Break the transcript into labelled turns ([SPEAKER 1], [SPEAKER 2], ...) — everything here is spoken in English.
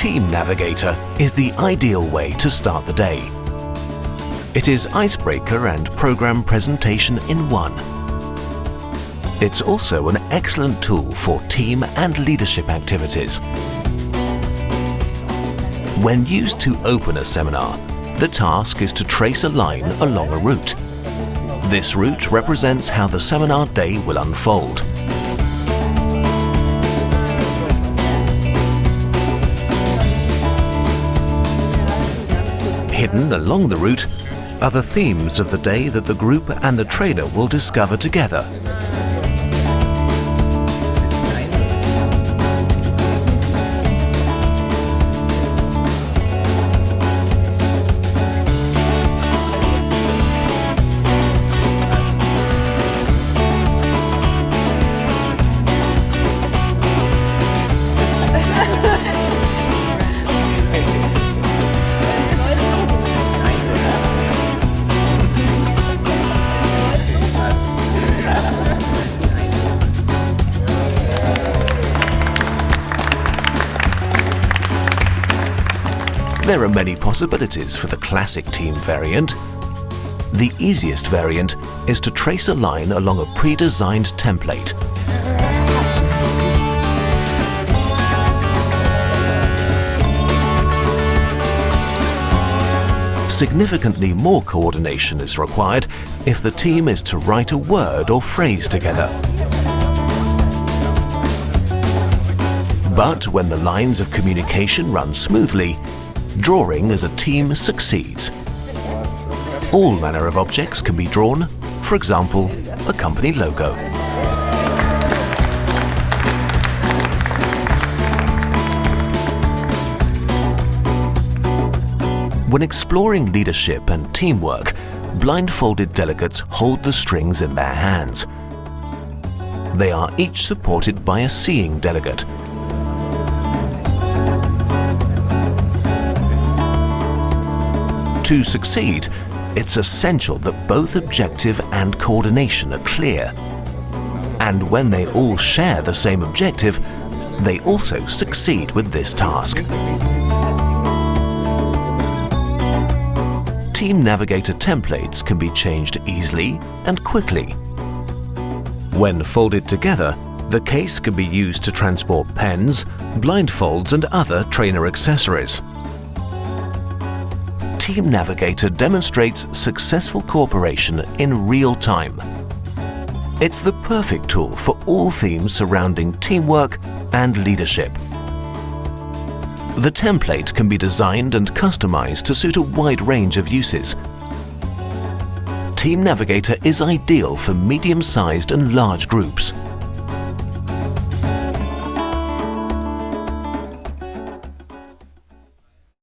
[SPEAKER 1] TeamNavigator is the ideal way to start the day. It is icebreaker and program presentation in one. It's also an excellent tool for team and leadership activities. When used to open a seminar, the task is to trace a line along a route. This route represents how the seminar day will unfold. Hidden along the route are the themes of the day that the group and the trainer will discover together. There are many possibilities for the classic team variant. The easiest variant is to trace a line along a pre-designed template. Significantly more coordination is required if the team is to write a word or phrase together. But when the lines of communication run smoothly, drawing as a team succeeds. All manner of objects can be drawn, for example, a company logo. When exploring leadership and teamwork, blindfolded delegates hold the strings in their hands. They are each supported by a seeing delegate. To succeed, it's essential that both objective and coordination are clear. And when they all share the same objective, they also succeed with this task. TeamNavigator templates can be changed easily and quickly. When folded together, the case can be used to transport pens, blindfolds and other trainer accessories. TeamNavigator demonstrates successful cooperation in real time. It's the perfect tool for all themes surrounding teamwork and leadership. The template can be designed and customized to suit a wide range of uses. TeamNavigator is ideal for medium-sized and large groups.